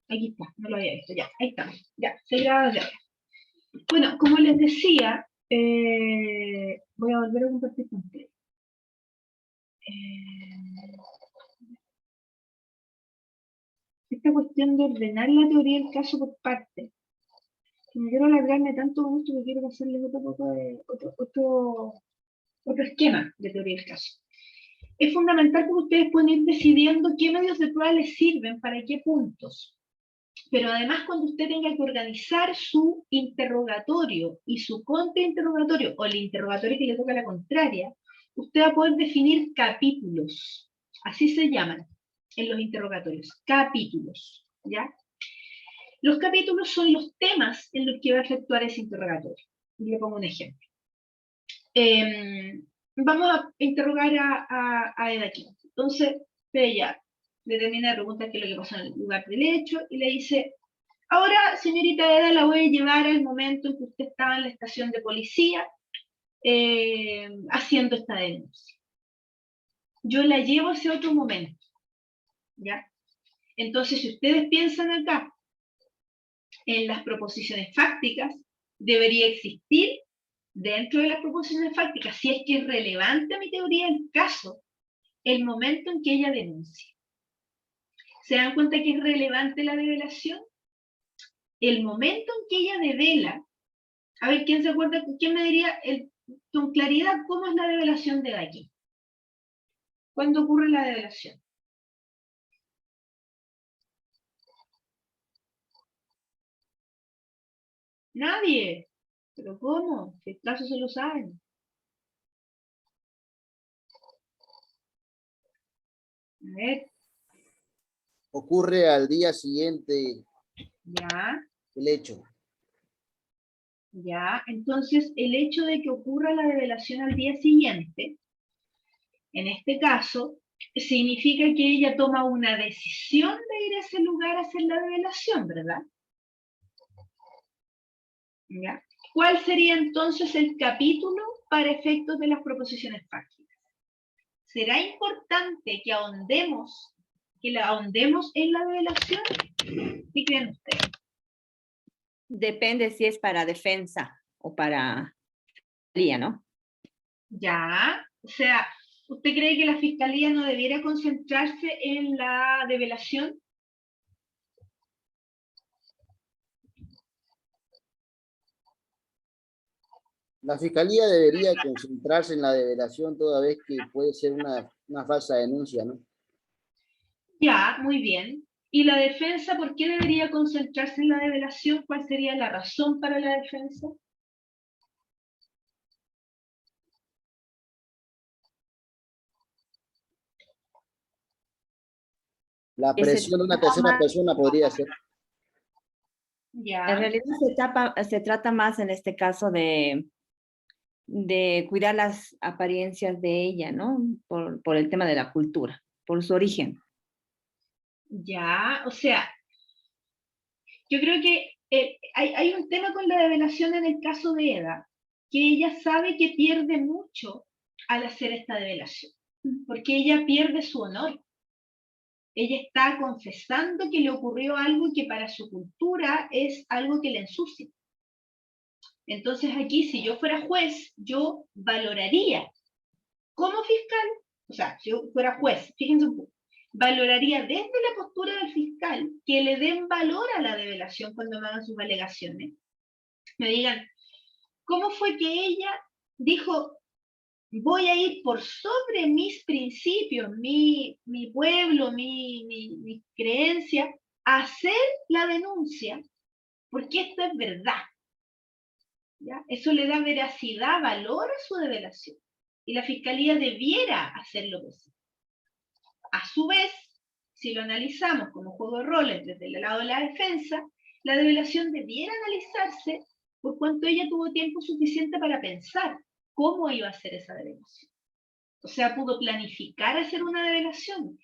Aquí está, no lo había visto, ya, ahí está, ya, se graba ya. Bueno, como les decía, voy a volver a compartir con ustedes. Esta cuestión de ordenar la teoría del caso por partes. No quiero alargarme tanto con esto, porque quiero pasarles otro esquema de teoría del caso. Es fundamental que ustedes puedan ir decidiendo qué medios de prueba les sirven para qué puntos. Pero además, cuando usted tenga que organizar su interrogatorio y su contrainterrogatorio, o el interrogatorio que le toca a la contraria, usted va a poder definir capítulos. Así se llaman en los interrogatorios, capítulos, ¿ya? Los capítulos son los temas en los que va a efectuar ese interrogatorio. Y le pongo un ejemplo. Vamos a interrogar a Eda aquí. Entonces, ella determina la pregunta qué es lo que pasó en el lugar del hecho y le dice: ahora, señorita Eda, la voy a llevar al momento en que usted estaba en la estación de policía haciendo esta denuncia. Yo la llevo a ese otro momento, ¿ya? Entonces, si ustedes piensan acá en las proposiciones fácticas, debería existir dentro de las proposiciones fácticas, si es que es relevante a mi teoría del caso, el momento en que ella denuncia. ¿Se dan cuenta que es relevante la develación? El momento en que ella devela. A ver, ¿quién se acuerda? ¿Quién me diría con claridad cómo es la develación de aquí? ¿Cuándo ocurre la develación? Nadie. ¿Pero cómo? ¿Qué caso se lo saben? A ver. Ocurre al día siguiente Ya. el hecho. Ya. Entonces, el hecho de que ocurra la develación al día siguiente, en este caso, significa que ella toma una decisión de ir a ese lugar a hacer la develación, ¿verdad? ¿Ya? ¿Cuál sería entonces el capítulo para efectos de las proposiciones fácticas? ¿Será importante que ahondemos en la develación? ¿Qué creen ustedes? Depende si es para defensa o para fiscalía, ¿no? Ya, o sea, ¿usted cree que la fiscalía no debiera concentrarse en la develación? La fiscalía debería concentrarse en la develación toda vez que puede ser una falsa denuncia, ¿no? Ya, muy bien. ¿Y la defensa por qué debería concentrarse en la develación? ¿Cuál sería la razón para la defensa? La presión de una tercera persona podría ser. Ya. En realidad se trata más en este caso de cuidar las apariencias de ella, ¿no? Por el tema de la cultura, por su origen. Ya, o sea, yo creo que hay un tema con la develación en el caso de Eda, que ella sabe que pierde mucho al hacer esta develación, porque ella pierde su honor. Ella está confesando que le ocurrió algo que para su cultura es algo que le ensucia. Entonces aquí, si yo fuera juez, yo valoraría como fiscal, o sea, si yo fuera juez, fíjense un poco, valoraría desde la postura del fiscal que le den valor a la develación cuando me hagan sus alegaciones. Me digan, ¿cómo fue que ella dijo, voy a ir por sobre mis principios, mi pueblo, mi creencia, a hacer la denuncia, porque esto es verdad? ¿Ya? Eso le da veracidad, valor a su develación. Y la fiscalía debiera hacer lo mismo. A su vez, si lo analizamos como juego de roles desde el lado de la defensa, la develación debiera analizarse por cuanto ella tuvo tiempo suficiente para pensar cómo iba a hacer esa develación. O sea, pudo planificar hacer una develación,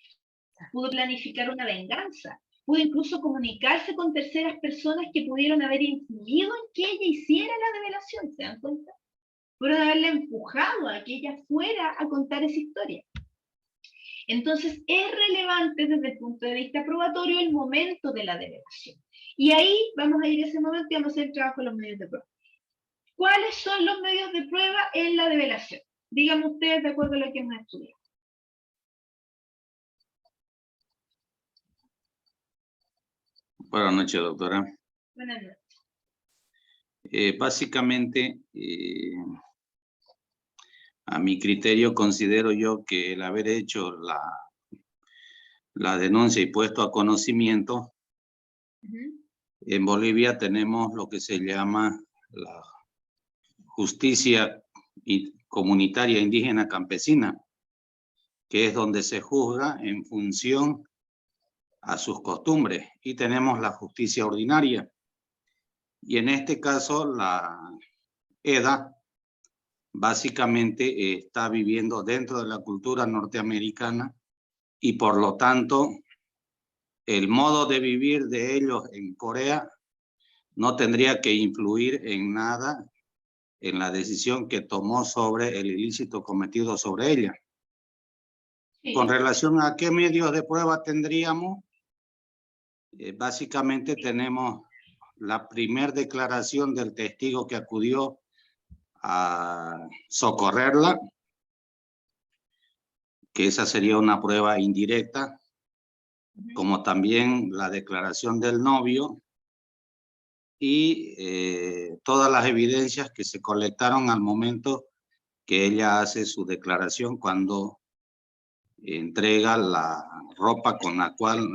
pudo planificar una venganza, pudo incluso comunicarse con terceras personas que pudieron haber influido en que ella hiciera la develación, ¿se dan cuenta? Pudieron haberla empujado a que ella fuera a contar esa historia. Entonces, es relevante desde el punto de vista probatorio el momento de la develación. Y ahí vamos a ir a ese momento y vamos a hacer el trabajo de los medios de prueba. ¿Cuáles son los medios de prueba en la develación? Díganme ustedes de acuerdo a lo que hemos estudiado. Buenas noches, doctora. Buenas noches. Básicamente, a mi criterio, considero yo que el haber hecho la denuncia y puesto a conocimiento, en Bolivia tenemos lo que se llama la justicia comunitaria indígena campesina, que es donde se juzga en función a sus costumbres, y tenemos la justicia ordinaria. Y en este caso, la EDA básicamente está viviendo dentro de la cultura norteamericana y por lo tanto el modo de vivir de ellos en Corea no tendría que influir en nada en la decisión que tomó sobre el ilícito cometido sobre ella. Sí. Con relación a qué medios de prueba tendríamos, básicamente tenemos la primera declaración del testigo que acudió a socorrerla, que esa sería una prueba indirecta, como también la declaración del novio y todas las evidencias que se colectaron al momento que ella hace su declaración cuando entrega la ropa con la cual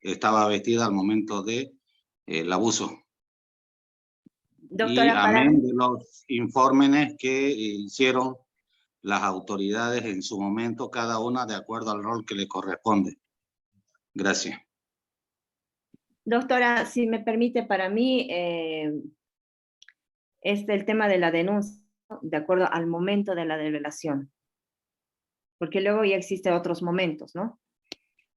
estaba vestida al momento de el abuso. Doctora, y amén de los informes que hicieron las autoridades en su momento, cada una de acuerdo al rol que le corresponde. Gracias. Doctora, si me permite, para mí es el tema de la denuncia, ¿no? De acuerdo al momento de la develación. Porque luego ya existen otros momentos, ¿no?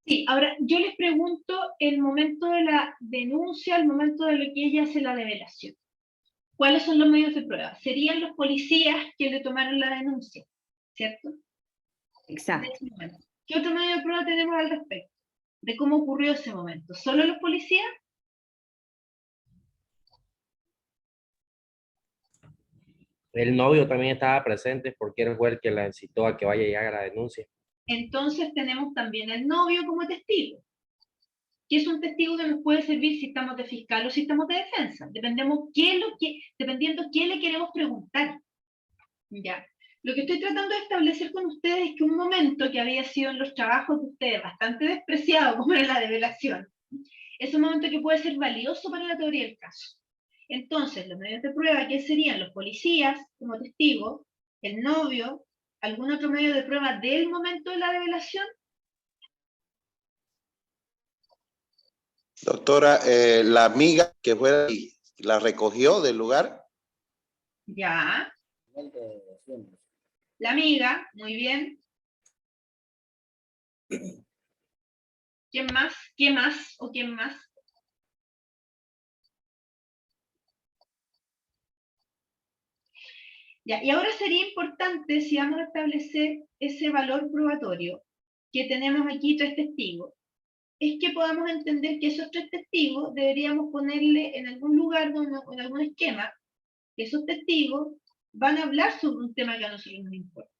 Sí, ahora yo les pregunto el momento de la denuncia, el momento de lo que ella hace la develación. ¿Cuáles son los medios de prueba? Serían los policías que le tomaron la denuncia, ¿cierto? Exacto. ¿Qué otro medio de prueba tenemos al respecto? De cómo ocurrió ese momento. ¿Solo los policías? El novio también estaba presente porque él fue el que la incitó a que vaya y haga la denuncia. Entonces tenemos también el novio como testigo, que es un testigo que nos puede servir si estamos de fiscal o si estamos de defensa. Dependiendo qué le queremos preguntar. Ya. Lo que estoy tratando de establecer con ustedes es que un momento que había sido en los trabajos de ustedes bastante despreciado, como era la develación, es un momento que puede ser valioso para la teoría del caso. Entonces, los medios de prueba, ¿qué serían? Los policías como testigos, el novio, algún otro medio de prueba del momento de la develación. Doctora, la amiga que fue y la recogió del lugar. Ya. La amiga, muy bien. ¿Quién más? ¿Qué más? ¿O quién más? Ya, y ahora sería importante, si vamos a establecer ese valor probatorio, que tenemos aquí 3 testigos, es que podamos entender que esos 3 testigos deberíamos ponerle en algún lugar, en algún esquema, que esos testigos van a hablar sobre un tema que a nosotros nos importa,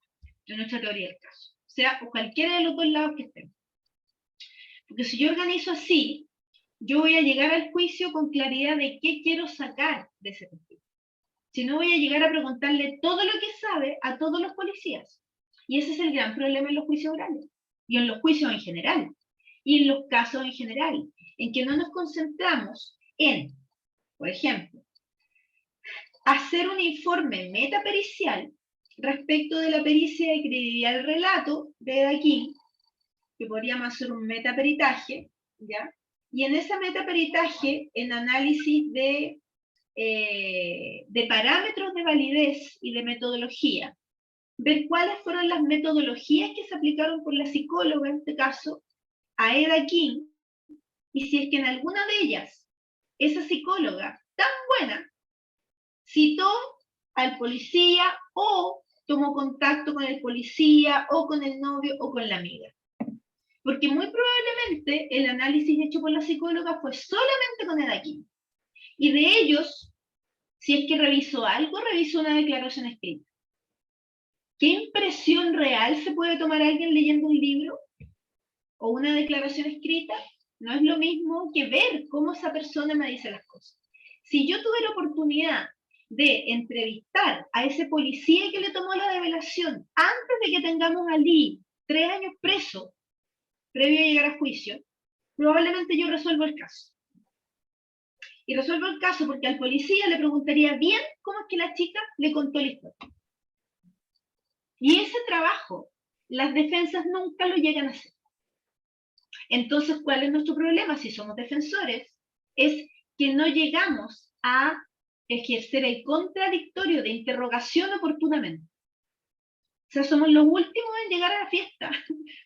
de nuestra teoría del caso, o sea, o cualquiera de los dos lados que estén. Porque si yo organizo así, yo voy a llegar al juicio con claridad de qué quiero sacar de ese testigo. Si no, voy a llegar a preguntarle todo lo que sabe a todos los policías. Y ese es el gran problema en los juicios orales, y en los juicios en general, y en los casos en general, en que no nos concentramos en, por ejemplo, hacer un informe metapericial respecto de la pericia de credibilidad del relato de aquí, que podríamos hacer un metaperitaje, ¿ya? Y en ese metaperitaje, en análisis de parámetros de validez y de metodología, ver cuáles fueron las metodologías que se aplicaron por la psicóloga, en este caso, a Eda King, y si es que en alguna de ellas, esa psicóloga tan buena, citó al policía o tomó contacto con el policía o con el novio o con la amiga. Porque muy probablemente el análisis hecho por la psicóloga fue solamente con edad química. Y de ellos, si es que revisó algo, revisó una declaración escrita. ¿Qué impresión real se puede tomar alguien leyendo un libro o una declaración escrita? No es lo mismo que ver cómo esa persona me dice las cosas. Si yo tuve la oportunidad de entrevistar a ese policía que le tomó la develación antes de que tengamos a Lee 3 años preso, previo a llegar a juicio, probablemente yo resuelvo el caso. Y resuelvo el caso porque al policía le preguntaría bien cómo es que la chica le contó la historia. Y ese trabajo, las defensas nunca lo llegan a hacer. Entonces, ¿cuál es nuestro problema si somos defensores? Es que no llegamos a ejercer el contradictorio de interrogación oportunamente. O sea, somos los últimos en llegar a la fiesta,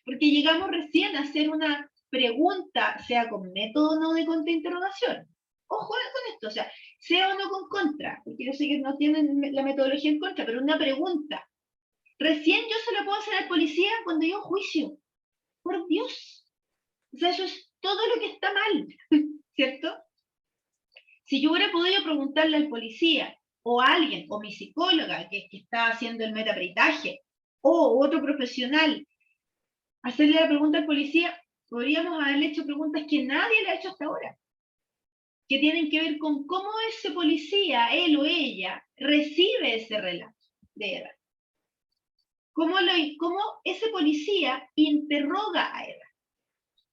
porque llegamos recién a hacer una pregunta, sea con método o no de contrainterrogación. Ojo con esto, o sea o no con contra, porque yo sé que no tienen la metodología en contra, pero una pregunta. Recién yo se lo puedo hacer al policía cuando hay un juicio. Por Dios. O sea, eso es todo lo que está mal, ¿cierto? Si yo hubiera podido preguntarle al policía, o a alguien, o mi psicóloga que está haciendo el metaperitaje, o otro profesional, hacerle la pregunta al policía, podríamos haberle hecho preguntas que nadie le ha hecho hasta ahora, que tienen que ver con cómo ese policía, él o ella, recibe ese relato de edad. Cómo ese policía interroga a Eva.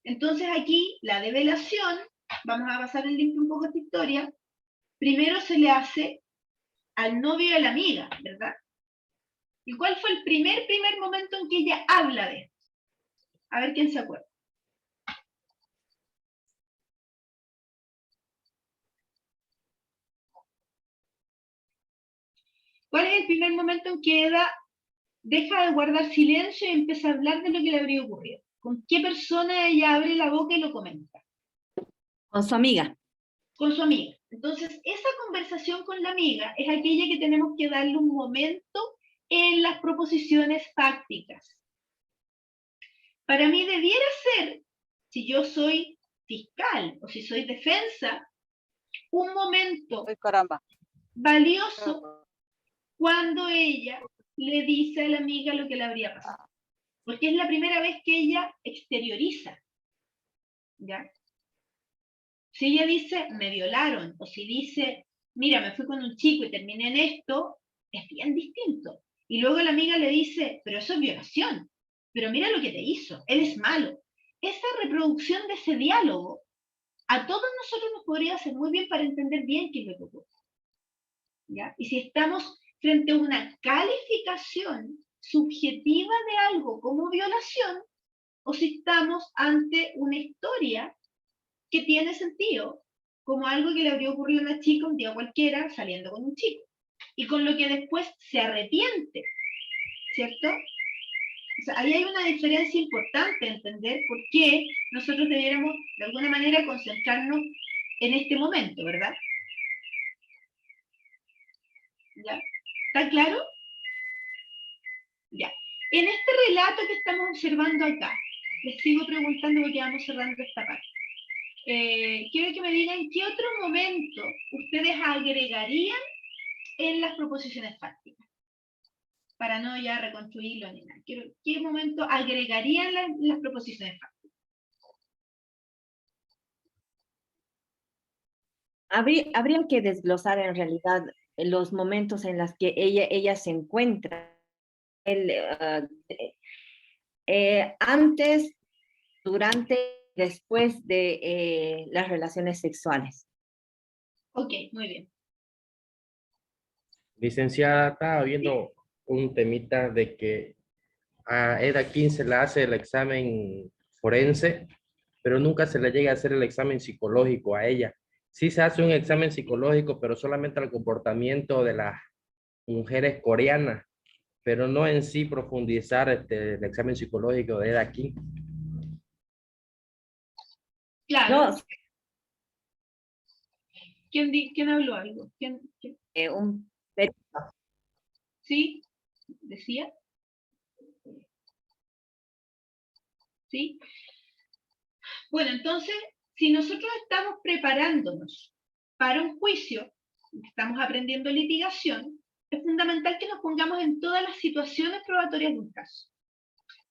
Entonces aquí la develación, vamos a pasar en limpio un poco esta historia, primero se le hace al novio de la amiga, ¿verdad? ¿Y cuál fue el primer momento en que ella habla de esto? A ver quién se acuerda. ¿Cuál es el primer momento en que Eva deja de guardar silencio y empieza a hablar de lo que le habría ocurrido? ¿Con qué persona ella abre la boca y lo comenta? Con su amiga. Con su amiga. Entonces, esa conversación con la amiga es aquella que tenemos que darle un momento en las proposiciones fácticas. Para mí debiera ser, si yo soy fiscal o si soy defensa, un momento valioso cuando ella le dice a la amiga lo que le habría pasado. Porque es la primera vez que ella exterioriza. ¿Ya? Si ella dice, me violaron, o si dice, mira, me fui con un chico y terminé en esto, es bien distinto. Y luego la amiga le dice, pero eso es violación, pero mira lo que te hizo, él es malo. Esa reproducción de ese diálogo, a todos nosotros nos podría hacer muy bien para entender bien qué es lo que ocurre. ¿Ya? Y si estamos frente a una calificación subjetiva de algo como violación, o si estamos ante una historia que tiene sentido, como algo que le habría ocurrido a una chica un día cualquiera saliendo con un chico, y con lo que después se arrepiente, ¿cierto? O sea, ahí hay una diferencia importante, entender por qué nosotros debiéramos, de alguna manera, concentrarnos en este momento, ¿verdad? ¿Ya? ¿Está claro? Ya. En este relato que estamos observando acá, les sigo preguntando porque vamos cerrando esta parte. Quiero que me digan qué otro momento ustedes agregarían en las proposiciones fácticas, para no ya reconstruirlo ni nada. ¿Qué momento agregarían las proposiciones fácticas? Habría que desglosar en realidad los momentos en los que ella se encuentra. Antes, durante, después de las relaciones sexuales. Ok, muy bien. Licenciada, estaba viendo un temita de que a Eda 15 le hace el examen forense, pero nunca se le llega a hacer el examen psicológico a ella. Sí se hace un examen psicológico, pero solamente al comportamiento de las mujeres coreanas, pero no en sí profundizar el examen psicológico de Eda 15. Claro. No, ¿Quién habló algo? un ¿Sí? ¿Decía? ¿Sí? Bueno, entonces, si nosotros estamos preparándonos para un juicio, estamos aprendiendo litigación, es fundamental que nos pongamos en todas las situaciones probatorias de un caso.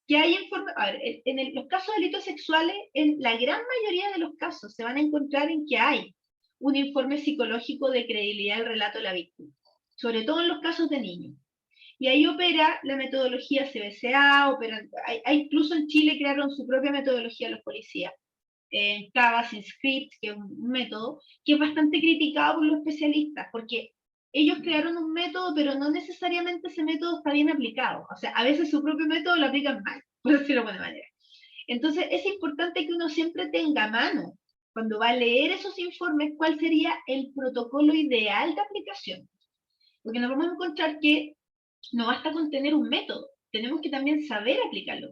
Que hay a ver, los casos de delitos sexuales, en la gran mayoría de los casos, se van a encontrar en que hay un informe psicológico de credibilidad del relato de la víctima, sobre todo en los casos de niños. Y ahí opera la metodología CBCA, incluso en Chile crearon su propia metodología los policías, en Cabas, Script, que es un método que es bastante criticado por los especialistas, porque ellos crearon un método, pero no necesariamente ese método está bien aplicado. O sea, a veces su propio método lo aplican mal, por decirlo de alguna manera. Entonces, es importante que uno siempre tenga a mano, cuando va a leer esos informes, cuál sería el protocolo ideal de aplicación. Porque nos vamos a encontrar que no basta con tener un método, tenemos que también saber aplicarlo.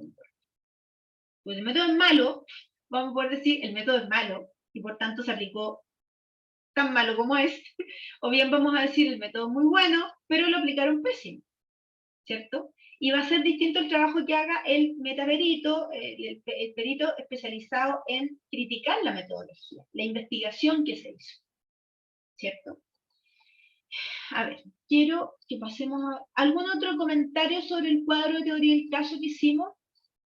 Pues el método es malo, vamos a poder decir, el método es malo, y por tanto se aplicó tan malo como es, o bien vamos a decir, el método es muy bueno, pero lo aplicaron pésimo, ¿cierto? Y va a ser distinto el trabajo que haga el metaperito, el perito especializado en criticar la metodología, la investigación que se hizo, ¿cierto? A ver, quiero que pasemos a algún otro comentario sobre el cuadro de teoría del caso que hicimos.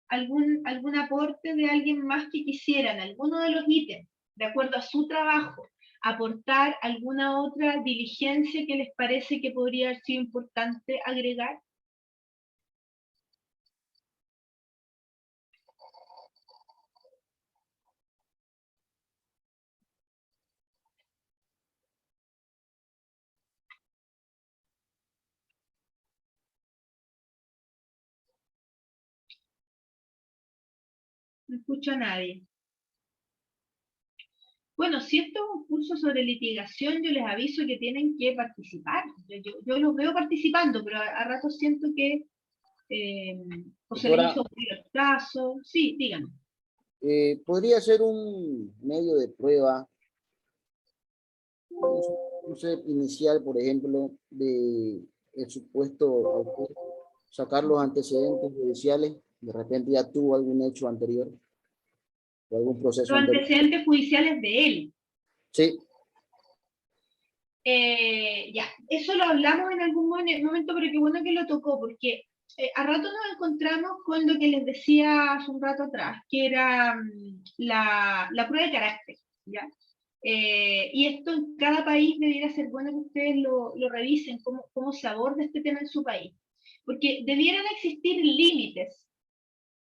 ¿Algún aporte de alguien más que quisieran, alguno de los ítems, de acuerdo a su trabajo, aportar alguna otra diligencia que les parece que podría haber sido importante agregar? No escucho a nadie. Bueno, si esto es un curso sobre litigación, yo les aviso que tienen que participar. Yo los veo participando, pero a rato siento que o se les hizo el caso. Sí, díganme. Podría ser un medio de prueba, un set inicial, por ejemplo, de el supuesto autor, sacar los antecedentes judiciales, de repente ya tuvo algún hecho anterior o algún proceso Los anterior. antecedentes judiciales de él. Sí. Ya, eso lo hablamos en algún momento, pero qué bueno que lo tocó, porque a rato nos encontramos con lo que les decía hace un rato atrás, que era la prueba de carácter, ¿ya? Y esto en cada país debiera ser bueno que ustedes lo revisen, cómo se aborda este tema en su país. Porque debieran existir límites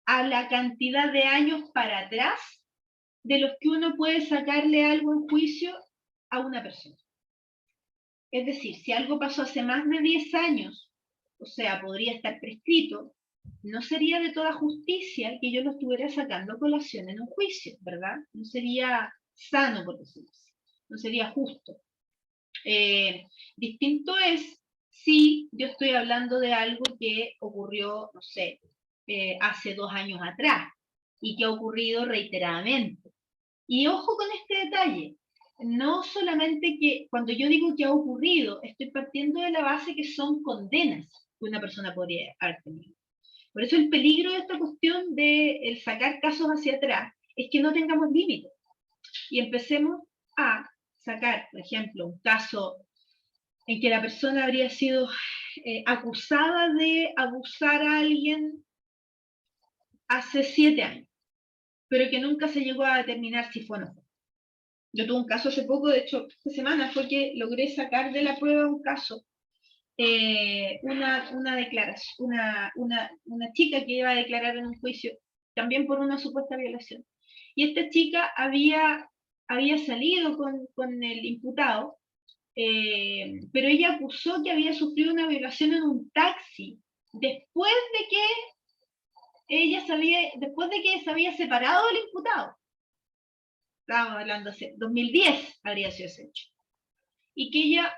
a la cantidad de años para atrás de los que uno puede sacarle algo en juicio a una persona. Es decir, si algo pasó hace más de 10 años, o sea, podría estar prescrito, no sería de toda justicia que yo lo estuviera sacando a colación en un juicio, ¿verdad? No sería sano, por decirlo así. No sería justo. Distinto es si yo estoy hablando de algo que ocurrió, no sé, hace 2 años atrás y que ha ocurrido reiteradamente. Y ojo con este detalle, no solamente que cuando yo digo que ha ocurrido, estoy partiendo de la base que son condenas que una persona podría haber tenido. Por eso el peligro de esta cuestión de el sacar casos hacia atrás es que no tengamos límites y empecemos a sacar, por ejemplo, un caso en que la persona habría sido acusada de abusar a alguien hace 7 años, pero que nunca se llegó a determinar si fue o no fue. Yo tuve un caso hace poco, de hecho, esta semana fue que logré sacar de la prueba un caso, una declaración, una chica que iba a declarar en un juicio, también por una supuesta violación. Y esta chica había salido con el imputado, pero ella acusó que había sufrido una violación en un taxi, después de que se había separado del imputado. Estábamos hablando hace 2010 habría sido ese hecho. Y que ella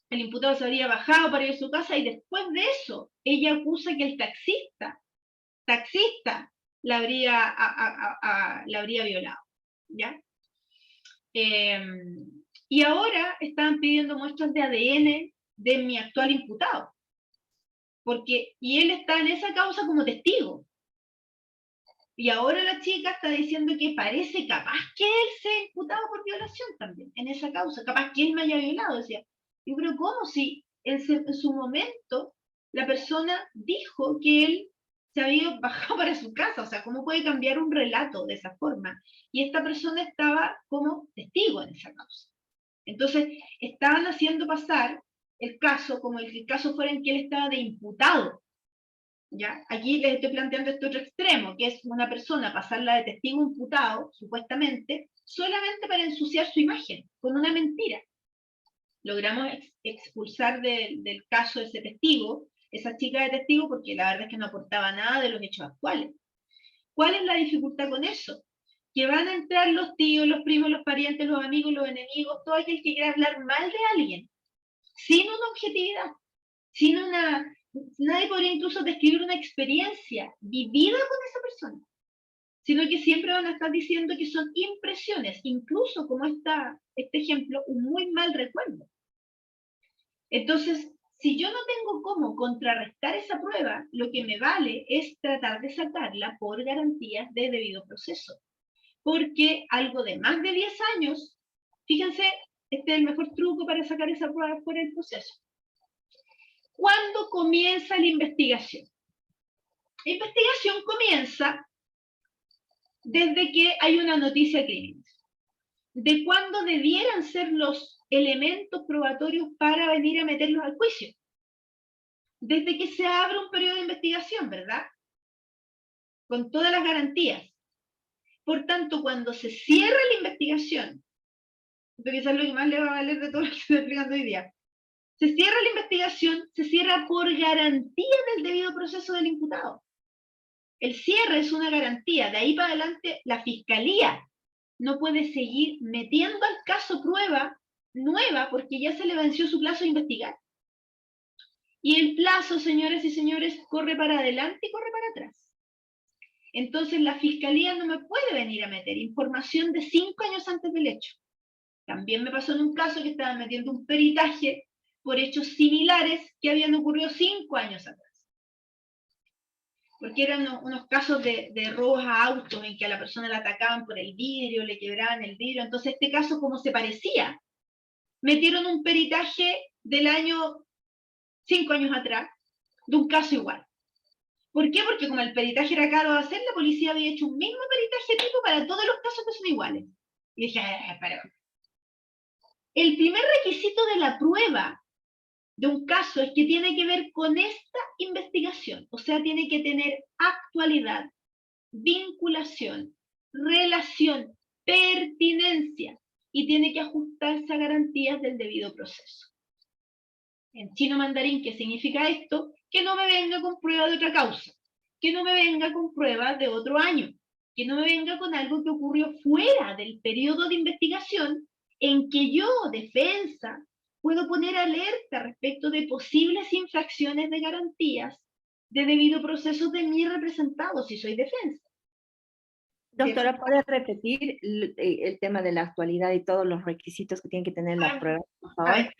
el imputado se habría bajado para ir a su casa y después de eso, ella acusa que el taxista la habría violado, ¿ya? Y ahora estaban pidiendo muestras de ADN de mi actual imputado, y él está en esa causa como testigo. Y ahora la chica está diciendo que parece capaz que él sea imputado por violación también, en esa causa, capaz que él me haya violado, decía. Yo creo, ¿cómo si en su momento la persona dijo que él se había bajado para su casa? O sea, ¿cómo puede cambiar un relato de esa forma? Y esta persona estaba como testigo en esa causa. Entonces, estaban haciendo pasar el caso como el caso fuera en que él estaba de imputado. ¿Ya? Aquí les estoy planteando este otro extremo, que es una persona pasarla de testigo imputado, supuestamente, solamente para ensuciar su imagen, con una mentira. Logramos expulsar del caso ese testigo, esa chica de testigo, porque la verdad es que no aportaba nada de los hechos actuales. ¿Cuál es la dificultad con eso? Que van a entrar los tíos, los primos, los parientes, los amigos, los enemigos, todo aquel que quiera hablar mal de alguien, sin una objetividad, sin una... Nadie podría incluso describir una experiencia vivida con esa persona, sino que siempre van a estar diciendo que son impresiones, incluso como este ejemplo, un muy mal recuerdo. Entonces, si yo no tengo cómo contrarrestar esa prueba, lo que me vale es tratar de sacarla por garantías de debido proceso. Porque algo de más de 10 años, fíjense, este es el mejor truco para sacar esa prueba fuera del proceso. ¿Cuándo comienza la investigación? La investigación comienza desde que hay una noticia clínica. ¿De cuándo debieran ser los elementos probatorios para venir a meterlos al juicio? Desde que se abre un periodo de investigación, ¿verdad? Con todas las garantías. Por tanto, cuando se cierra la investigación, esto quizás es lo que más le va a valer de todo lo que estoy explicando hoy día, se cierra la investigación, se cierra por garantía del debido proceso del imputado. El cierre es una garantía, de ahí para adelante la fiscalía no puede seguir metiendo al caso prueba nueva porque ya se le venció su plazo de investigar. Y el plazo, señoras y señores, corre para adelante y corre para atrás. Entonces la fiscalía no me puede venir a meter información de 5 años antes del hecho. También me pasó en un caso que estaban metiendo un peritaje por hechos similares que habían ocurrido 5 años atrás. Porque eran unos casos de robos a autos en que a la persona la atacaban por el vidrio, le quebraban el vidrio. Entonces este caso, como se parecía, metieron un peritaje del año 5 años atrás, de un caso igual. ¿Por qué? Porque como el peritaje era caro de hacer, la policía había hecho un mismo peritaje tipo para todos los casos que son iguales. Y dije, espera. El primer requisito de la prueba de un caso es que tiene que ver con esta investigación, o sea, tiene que tener actualidad, vinculación, relación, pertinencia, y tiene que ajustarse a garantías del debido proceso. En chino mandarín, ¿qué significa esto? Que no me venga con prueba de otra causa, que no me venga con pruebas de otro año, que no me venga con algo que ocurrió fuera del periodo de investigación en que yo, defensa, puedo poner alerta respecto de posibles infracciones de garantías de debido proceso de mi representado, si soy defensa. Doctora, ¿puede repetir el tema de la actualidad y todos los requisitos que tienen que tener la prueba, por favor?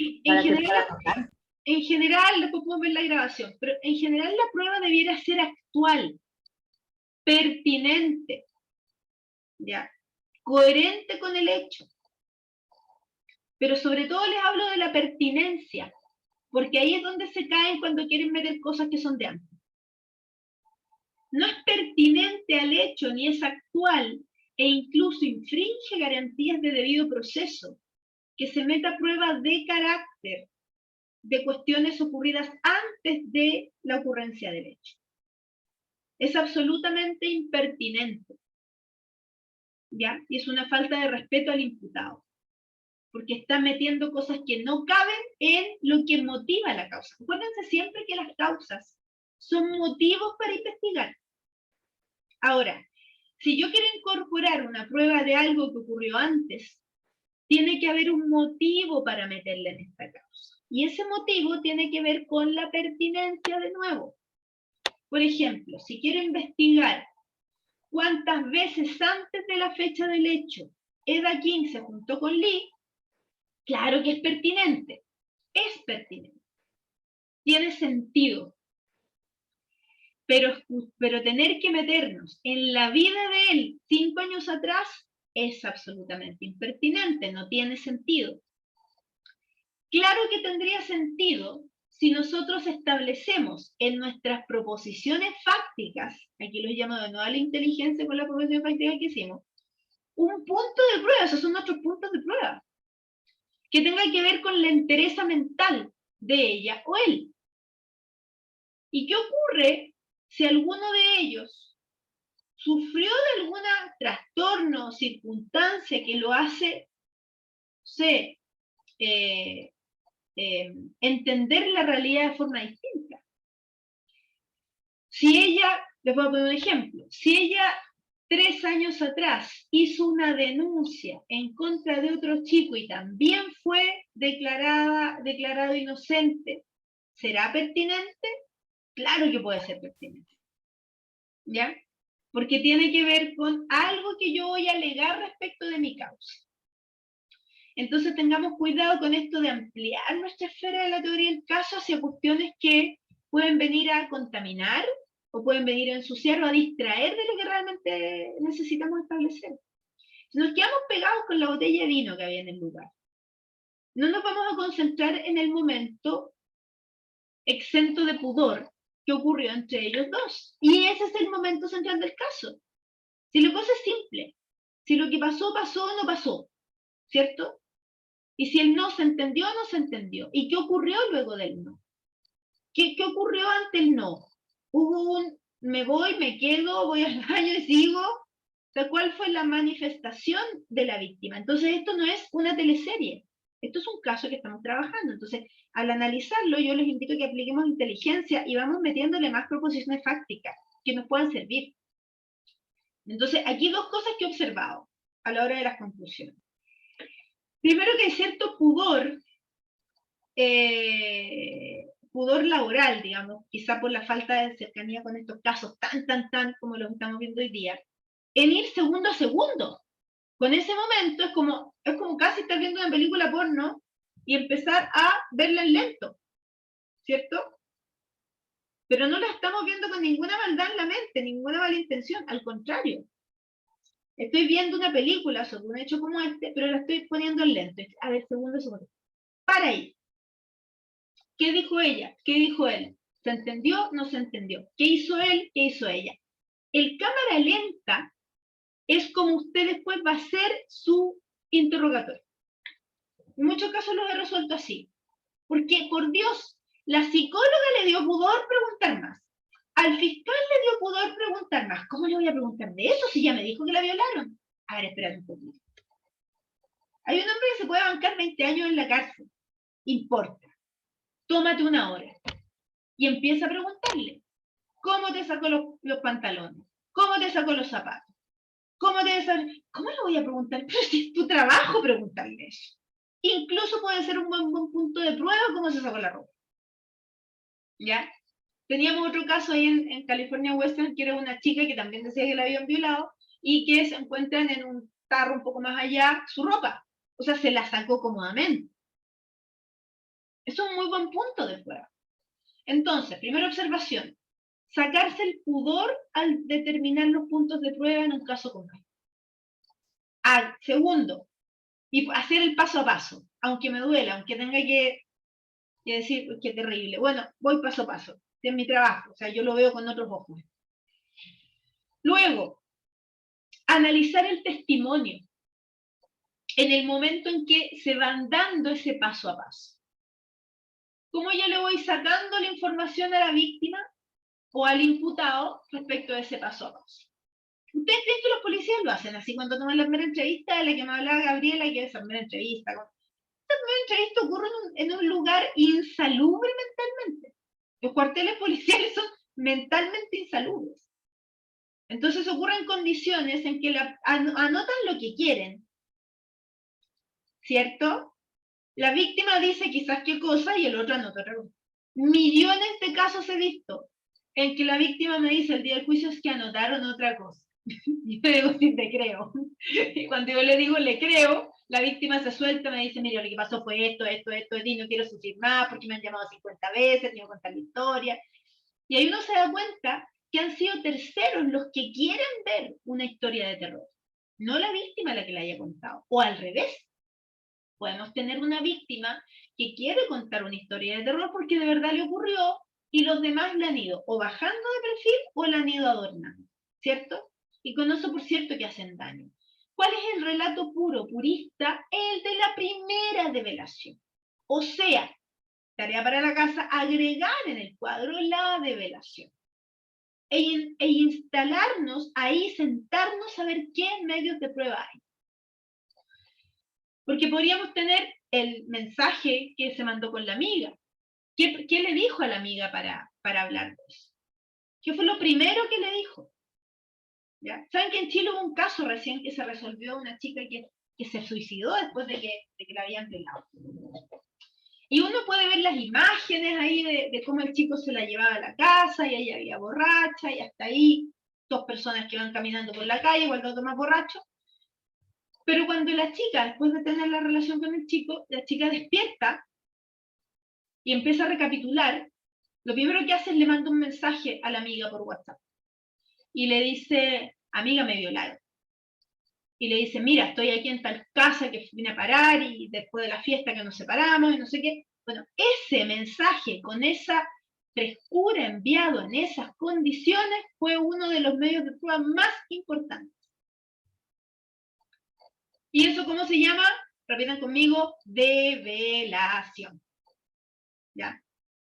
En general, después podemos ver la grabación, pero en general la prueba debiera ser actual, pertinente, ¿ya? Coherente con el hecho. Pero sobre todo les hablo de la pertinencia, porque ahí es donde se caen cuando quieren meter cosas que son de antes. No es pertinente al hecho ni es actual e incluso infringe garantías de debido proceso que se meta prueba de carácter de cuestiones ocurridas antes de la ocurrencia del hecho. Es absolutamente impertinente, ¿ya? Y es una falta de respeto al imputado, porque está metiendo cosas que no caben en lo que motiva la causa. Acuérdense siempre que las causas son motivos para investigar. Ahora, si yo quiero incorporar una prueba de algo que ocurrió antes, tiene que haber un motivo para meterla en esta causa. Y ese motivo tiene que ver con la pertinencia de nuevo. Por ejemplo, si quiero investigar cuántas veces antes de la fecha del hecho Eda King se juntó con Lee, claro que es pertinente. Es pertinente. Tiene sentido. pero tener que meternos en la vida de él 5 años atrás es absolutamente impertinente, no tiene sentido. Claro que tendría sentido si nosotros establecemos en nuestras proposiciones fácticas, aquí los llamo de nuevo a la inteligencia con la proposición fáctica que hicimos, un punto de prueba, esos son nuestros puntos de prueba, que tenga que ver con la entereza mental de ella o él. ¿Y qué ocurre si alguno de ellos sufrió de algún trastorno o circunstancia que lo hace, entender la realidad de forma distinta? Si ella, les voy a poner un ejemplo, si ella 3 años atrás hizo una denuncia en contra de otro chico y también fue declarado inocente, ¿será pertinente? Claro que puede ser pertinente, ¿ya? Porque tiene que ver con algo que yo voy a alegar respecto de mi causa. Entonces tengamos cuidado con esto de ampliar nuestra esfera de la teoría del caso hacia cuestiones que pueden venir a contaminar o pueden venir a ensuciar o a distraer de lo que realmente necesitamos establecer. Nos quedamos pegados con la botella de vino que había en el lugar. No nos vamos a concentrar en el momento exento de pudor que ocurrió entre ellos dos. Y ese es el momento central del caso. Si la cosa es simple, si lo que pasó, pasó o no pasó, ¿cierto? Y si el no se entendió o no se entendió. ¿Y qué ocurrió luego del no? ¿Qué ocurrió ante el no? Hubo un me voy, me quedo, voy al baño y sigo. O sea, ¿cuál fue la manifestación de la víctima? Entonces esto no es una teleserie. Esto es un caso que estamos trabajando. Entonces, al analizarlo, yo les invito a que apliquemos inteligencia y vamos metiéndole más proposiciones fácticas que nos puedan servir. Entonces, aquí 2 cosas que he observado a la hora de las conclusiones. Primero, que hay cierto pudor, pudor laboral, digamos, quizá por la falta de cercanía con estos casos tan como los estamos viendo hoy día, en ir segundo a segundo. Con ese momento es como casi estar viendo una película porno y empezar a verla en lento, ¿cierto? Pero no la estamos viendo con ninguna maldad en la mente, ninguna mala intención, al contrario. Estoy viendo una película sobre un hecho como este, pero la estoy poniendo en lento. A ver, segundo. Para ahí. ¿Qué dijo ella? ¿Qué dijo él? ¿Se entendió? ¿No se entendió? ¿Qué hizo él? ¿Qué hizo ella? El cámara lenta es como usted después va a hacer su interrogatorio. En muchos casos lo he resuelto así. Porque, por Dios, la psicóloga le dio pudor preguntar más. Al fiscal le dio pudor preguntar más. ¿Cómo le voy a preguntar de eso si ya me dijo que la violaron? A ver, espérate un poquito. Hay un hombre que se puede bancar 20 años en la cárcel. Importa. Tómate una hora. Y empieza a preguntarle. ¿Cómo te sacó los pantalones? ¿Cómo te sacó los zapatos? ¿Cómo le voy a preguntar? Pero si es tu trabajo preguntarle eso. Incluso puede ser un buen punto de prueba cómo se sacó la ropa. ¿Ya? Teníamos otro caso ahí en California Western, que era una chica que también decía que la habían violado y que se encuentran en un tarro un poco más allá su ropa. O sea, se la sacó cómodamente. Eso es un muy buen punto de prueba. Entonces, primera observación, sacarse el pudor al determinar los puntos de prueba en un caso como este. Segundo, y hacer el paso a paso, aunque me duela, aunque tenga que decir que terrible. Bueno, voy paso a paso, es mi trabajo, o sea, yo lo veo con otros ojos. Luego, analizar el testimonio en el momento en que se van dando ese paso a paso. ¿Cómo yo le voy sacando la información a la víctima o al imputado respecto a ese paso a paso? ¿Ustedes creen que los policías lo hacen así cuando toman la primera entrevista de la que me hablaba Gabriela, que es la primera entrevista? Esta primera entrevista ocurre en un lugar insalubre mentalmente. Los cuarteles policiales son mentalmente insalubres. Entonces ocurren condiciones en que anotan lo que quieren, ¿cierto? La víctima dice quizás qué cosa y el otro anota otra cosa. Millones de casos he visto en que la víctima me dice el día del juicio es que anotaron otra cosa. Y yo digo, sí, te creo. Y cuando yo le digo, le creo, la víctima se suelta, me dice, mira, lo que pasó fue esto, y no quiero sufrir más porque me han llamado 50 veces, tengo que contar la historia. Y ahí uno se da cuenta que han sido terceros los que quieren ver una historia de terror, no la víctima la que la haya contado, o al revés. Podemos tener una víctima que quiere contar una historia de terror porque de verdad le ocurrió y los demás la han ido o bajando de perfil o la han ido adornando, ¿cierto? Y con eso, por cierto, que hacen daño. ¿Cuál es el relato puro, purista? El de la primera develación. O sea, tarea para la casa, agregar en el cuadro la develación. E instalarnos ahí, sentarnos a ver qué medios de prueba hay. Porque podríamos tener el mensaje que se mandó con la amiga. ¿Qué le dijo a la amiga para hablar de eso? ¿Qué fue lo primero que le dijo? ¿Ya? ¿Saben que en Chile hubo un caso recién que se resolvió, una chica que se suicidó después de que la habían violado? Y uno puede ver las imágenes ahí de cómo el chico se la llevaba a la casa y ella había borracha y hasta ahí 2 personas que van caminando por la calle, igual otro más borracho. Pero cuando la chica, después de tener la relación con el chico, la chica despierta y empieza a recapitular, lo primero que hace es le manda un mensaje a la amiga por WhatsApp. Y le dice, amiga, me violaron. Y le dice, mira, estoy aquí en tal casa que vine a parar y después de la fiesta que nos separamos y no sé qué. Bueno, ese mensaje con esa frescura enviado en esas condiciones fue uno de los medios de prueba más importantes. ¿Y eso cómo se llama? Repitan conmigo, develación. ¿Ya?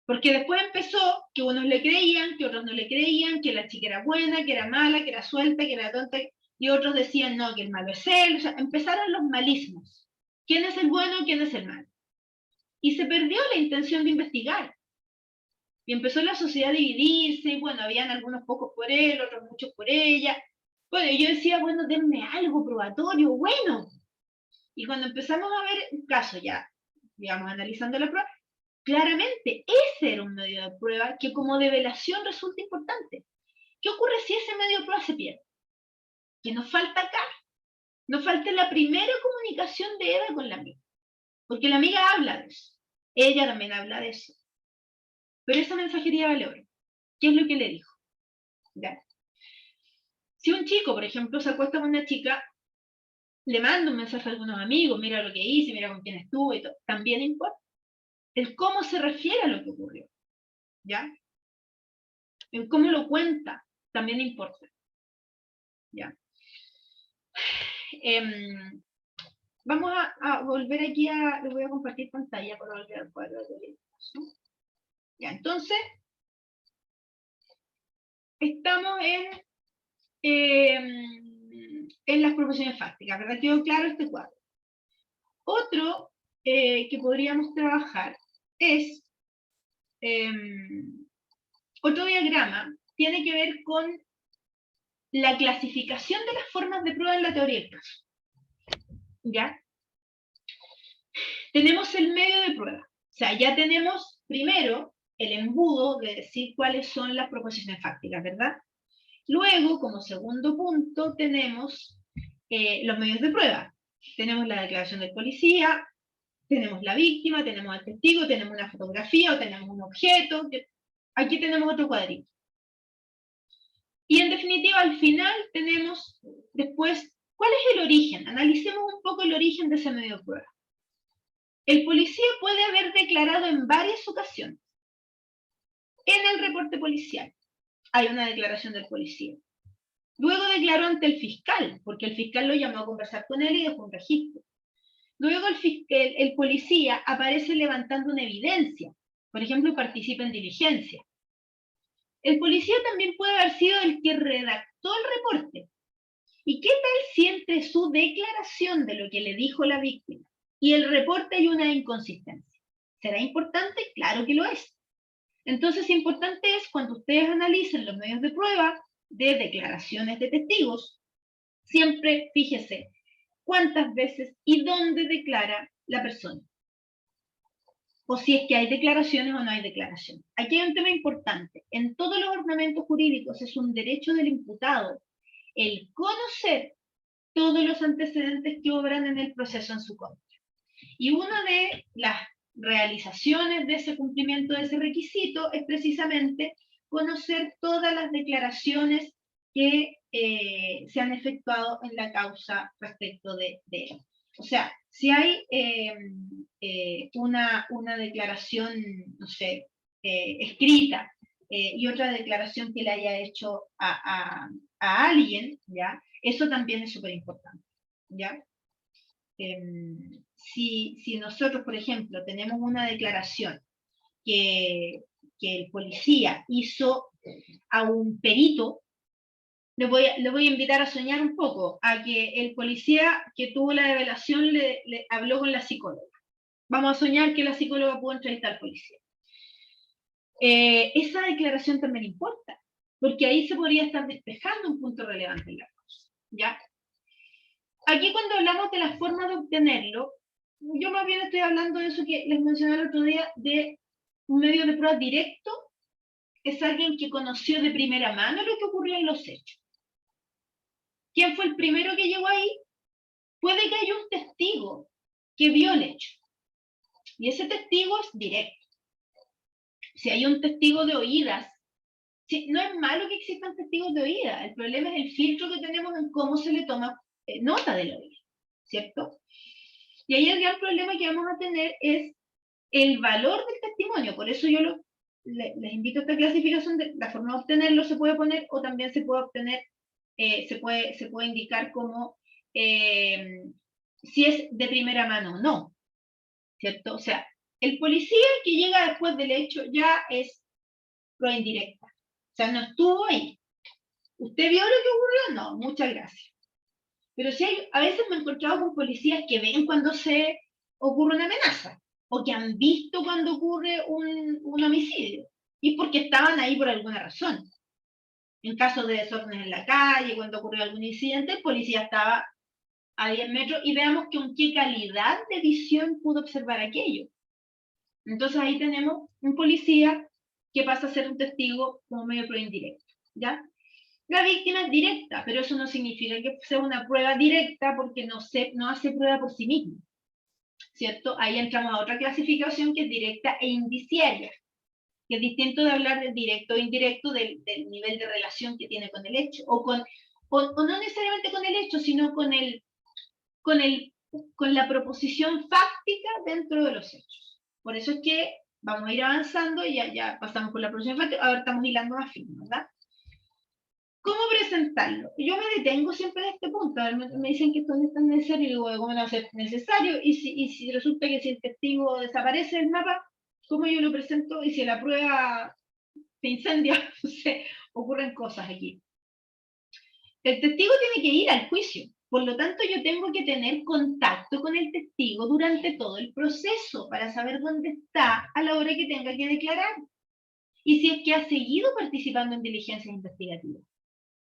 Porque después empezó que unos le creían, que otros no le creían, que la chica era buena, que era mala, que era suelta, que era tonta, y otros decían, no, que el malo es él. O sea, empezaron los malismos. ¿Quién es el bueno, quién es el malo? Y se perdió la intención de investigar. Y empezó la sociedad a dividirse, y bueno, habían algunos pocos por él, otros muchos por ella. Bueno, yo decía, bueno, denme algo probatorio, bueno. Y cuando empezamos a ver un caso ya, digamos, analizando la prueba, claramente ese era un medio de prueba que como develación resulta importante. ¿Qué ocurre si ese medio de prueba se pierde? Que nos falta acá. Nos falta la primera comunicación de Eda con la amiga. Porque la amiga habla de eso. Ella también habla de eso. Pero esa mensajería vale oro. ¿Qué es lo que le dijo? ¿Ya? Si un chico, por ejemplo, se acuesta con una chica, le manda un mensaje a algunos amigos, mira lo que hice, mira con quién estuve y todo, también importa. El cómo se refiere a lo que ocurrió. ¿Ya? El cómo lo cuenta también importa. ¿Ya? Vamos a volver aquí les voy a compartir pantalla para volver al cuadro de orientación. Ya, entonces, estamos en las proporciones fácticas, ¿verdad? Quedó claro este cuadro. Otro que podríamos trabajar es otro diagrama, tiene que ver con la clasificación de las formas de prueba en la teoría del caso. ¿Ya? Tenemos el medio de prueba. O sea, ya tenemos primero el embudo de decir cuáles son las proposiciones fácticas, ¿verdad? Luego, como segundo punto, tenemos los medios de prueba. Tenemos la declaración del policía, tenemos la víctima, tenemos al testigo, tenemos una fotografía o tenemos un objeto. Aquí tenemos otro cuadrito. Y en definitiva, al final tenemos después, ¿cuál es el origen? Analicemos un poco el origen de ese medio de prueba. El policía puede haber declarado en varias ocasiones. En el reporte policial hay una declaración del policía. Luego declaró ante el fiscal, porque el fiscal lo llamó a conversar con él y dejó un registro. Luego el policía aparece levantando una evidencia. Por ejemplo, participa en diligencia. El policía también puede haber sido el que redactó el reporte. ¿Y qué tal si entre su declaración de lo que le dijo la víctima y el reporte hay una inconsistencia? ¿Será importante? Claro que lo es. Entonces, importante es cuando ustedes analicen los medios de prueba de declaraciones de testigos, siempre fíjese cuántas veces y dónde declara la persona. O si es que hay declaraciones o no hay declaraciones. Aquí hay un tema importante. En todos los ordenamientos jurídicos es un derecho del imputado el conocer todos los antecedentes que obran en el proceso en su contra. Y una de las realizaciones de ese cumplimiento de ese requisito es precisamente conocer todas las declaraciones que se han efectuado en la causa respecto de él. O sea, si hay una declaración, no sé, escrita y otra declaración que le haya hecho a alguien, ¿ya? Eso también es súper importante, ¿ya? Si nosotros, por ejemplo, tenemos una declaración que el policía hizo a un perito, le voy a invitar a soñar un poco, a que el policía que tuvo la revelación le habló con la psicóloga. Vamos a soñar que la psicóloga pudo entrevistar al policía. Esa declaración también importa, porque ahí se podría estar despejando un punto relevante en la causa, ¿ya? Aquí cuando hablamos de las formas de obtenerlo, yo más bien estoy hablando de eso que les mencioné el otro día, de un medio de prueba directo, es alguien que conoció de primera mano lo que ocurrió en los hechos. ¿Quién fue el primero que llegó ahí? Puede que haya un testigo que vio el hecho. Y ese testigo es directo. Si hay un testigo de oídas, no es malo que existan testigos de oídas, el problema es el filtro que tenemos en cómo se le toma nota de la oída, ¿cierto? Y ahí el gran problema que vamos a tener es el valor del testimonio. Por eso yo les invito a esta clasificación de la forma de obtenerlo se puede poner, o también se puede obtener, se puede indicar como si es de primera mano o no, ¿cierto? O sea, el policía que llega después del hecho ya es prueba indirecta. O sea, no estuvo ahí. ¿Usted vio lo que ocurrió? No, muchas gracias. Pero sí a veces me he encontrado con policías que ven cuando se ocurre una amenaza, o que han visto cuando ocurre un homicidio, y porque estaban ahí por alguna razón. En caso de desórdenes en la calle, cuando ocurrió algún incidente, el policía estaba a 10 metros, y veamos con qué calidad de visión pudo observar aquello. Entonces ahí tenemos un policía que pasa a ser un testigo como medio prueba indirecto, ¿ya? La víctima es directa, pero eso no significa que sea una prueba directa porque no hace prueba por sí misma, ¿cierto? Ahí entramos a otra clasificación que es directa e indiciaria, que es distinto de hablar de directo o indirecto del nivel de relación que tiene con el hecho, o no necesariamente con el hecho, sino con la proposición fáctica dentro de los hechos. Por eso es que vamos a ir avanzando y ya pasamos por la proposición fáctica, ahora estamos hilando más fino, ¿verdad? ¿Cómo presentarlo? Yo me detengo siempre en este punto. A ver, me dicen que esto no es tan necesario, y digo, ¿cómo no va a ser necesario? Y si resulta que si el testigo desaparece del mapa, ¿cómo yo lo presento? Y si la prueba se incendia, no sé, ocurren cosas aquí. El testigo tiene que ir al juicio. Por lo tanto, yo tengo que tener contacto con el testigo durante todo el proceso para saber dónde está a la hora que tenga que declarar. Y si es que ha seguido participando en diligencias investigativas,